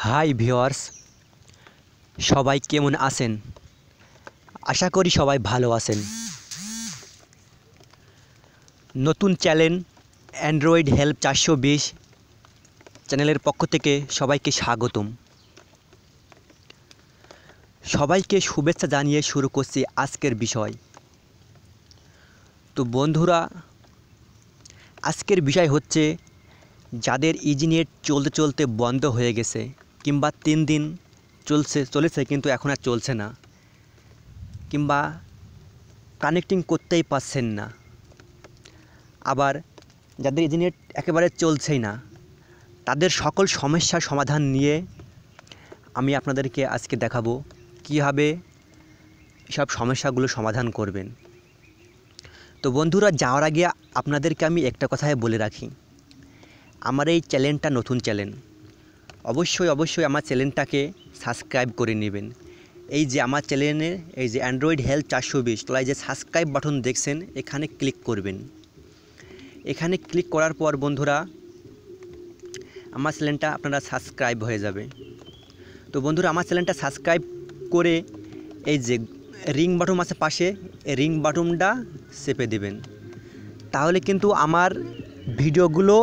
Hi viewers, সবাই কেমন আছেন? আশা করি সবাই ভালো আছেন। নতুন চ্যানেল অ্যান্ড্রয়েড হেল্প 420 চ্যানেলের পক্ষ থেকে সবাইকে স্বাগতম। সবাইকে শুভেচ্ছা জানিয়ে শুরু করছি আজকের বিষয়। তো বন্ধুরা, আজকের বিষয় হচ্ছে যাদের ইজিনেট চলতে চলতে বন্ধ হয়ে গেছে কিংবা 3 দিন চলেছে কিন্তু এখন আর চলছে না, কিংবা কানেক্টিং করতেই পারছেন না, আবার যাদের ইজিনেট একেবারে চলছেই না, তাদের সকল সমস্যার সমাধান নিয়ে আমি আপনাদেরকে আজকে দেখাবো কীভাবে সব সমস্যাগুলো সমাধান করবেন। তো বন্ধুরা, যাওয়ার আগে আপনাদেরকে আমি একটা কথাই বলে রাখি, আমার এই চ্যানেলটা নতুন চ্যানেল। অবশ্যই আমার চ্যানেলটাকে সাবস্ক্রাইব করে নেবেন। এই যে আমার চ্যানেলে এই যে অ্যান্ড্রয়েড হেল্প 420 তলায় যে সাবস্ক্রাইব বাটন দেখছেন, এখানে ক্লিক করবেন। এখানে ক্লিক করার পর বন্ধুরা আমার চ্যানেলটা আপনারা সাবস্ক্রাইব হয়ে যাবে। তো বন্ধুরা, আমার চ্যানেলটা সাবস্ক্রাইব করে এই যে রিং বাটন আছে পাশে, এই রিং বাটনটা চেপে দেবেন। তাহলে কিন্তু আমার ভিডিওগুলো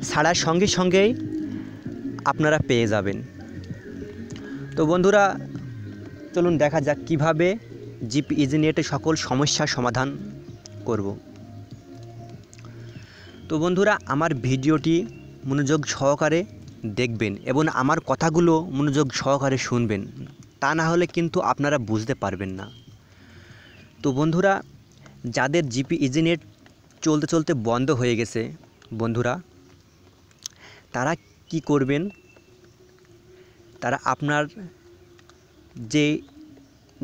ছাড়ার সঙ্গে সঙ্গেই আপনারা পেয়ে যাবেন। তো বন্ধুরা, চলুন দেখা যাক কীভাবে জিপি ইজিনেটের সকল সমস্যার সমাধান করব। তো বন্ধুরা, আমার ভিডিওটি মনোযোগ সহকারে দেখবেন এবং আমার কথাগুলো মনোযোগ সহকারে শুনবেন, তা না হলে কিন্তু আপনারা বুঝতে পারবেন না। তো বন্ধুরা, যাদের জিপি ইজিনেট চলতে চলতে বন্ধ হয়ে গেছে বন্ধুরা, তারা কি করবেন? তারা আপনার যে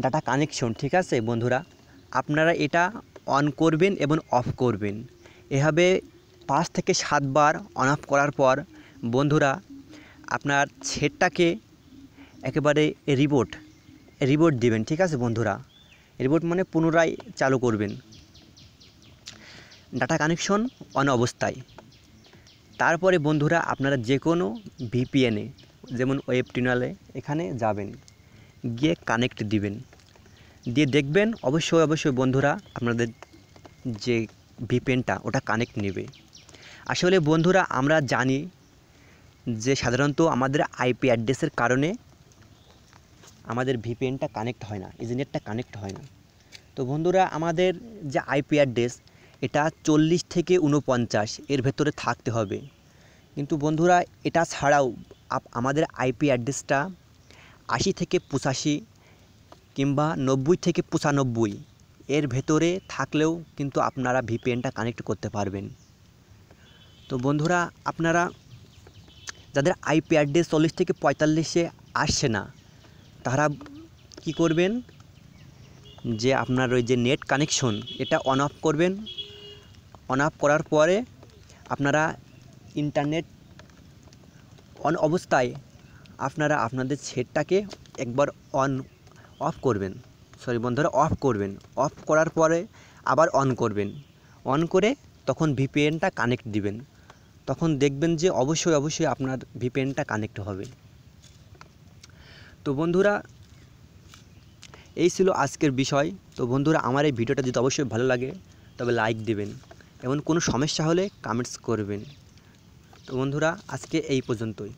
ডাটা কানেকশন, ঠিক আছে বন্ধুরা, আপনারা এটা অন করবেন এবং অফ করবেন। এভাবে 5 থেকে 7 বার অন অফ করার পর বন্ধুরা আপনার সেটটাকে একেবারে রিবোট দিবেন, ঠিক আছে বন্ধুরা। রিবোট মানে পুনরায় চালু করবেন ডাটা কানেকশন অন অবস্থায়। তারপরে বন্ধুরা আপনারা যে কোনো ভিপিএনে, যেমন ওয়েব টার্মিনালে, এখানে যাবেন, গিয়ে কানেক্ট দিবেন। দিয়ে দেখবেন অবশ্যই বন্ধুরা আপনাদের যে ভিপিএনটা ওটা কানেক্ট নেবে। আসলে বন্ধুরা, আমরা জানি যে সাধারণত আমাদের আইপি অ্যাড্রেসের কারণে আমাদের ভিপিএনটা কানেক্ট হয় না, ইজিনেটটা কানেক্ট হয় না। তো বন্ধুরা, আমাদের যে আইপি অ্যাড্রেস এটা 40 থেকে 49 এর ভেতরে থাকতে হবে। কিন্তু বন্ধুরা, এটা ছাড়াও আমাদের আইপি অ্যাড্রেসটা 80 থেকে 85 কিংবা 90 থেকে 95 এর ভেতরে থাকলেও কিন্তু আপনারা ভিপিএনটা কানেক্ট করতে পারবেন। তো বন্ধুরা, আপনারা যাদের আইপি অ্যাড্রেস 40 থেকে 45-এ আসছে না, তারা কি করবেন? যে আপনার ওই যে নেট কানেকশন এটা অন অফ করবেন। অন অফ করার পরে আপনারা ইন্টারনেট অন অবস্থায় আপনারা আপনাদের সেটটাকে একবার অফ করবেন, অফ করবেন। অফ করার পরে আবার অন করবেন। অন করে তখন ভিপিএনটা কানেক্ট দিবেন। তখন দেখবেন যে অবশ্যই আপনার ভিপিএনটা কানেক্ট হবে। তো বন্ধুরা, এই ছিল আজকের বিষয়। তো বন্ধুরা, আমার এই ভিডিওটা যদি অবশ্যই ভালো লাগে তবে লাইক দিবেন এবং কোনো সমস্যা হলে কমেন্টস করবেন। তো বন্ধুরা, আজকে এই পর্যন্তই।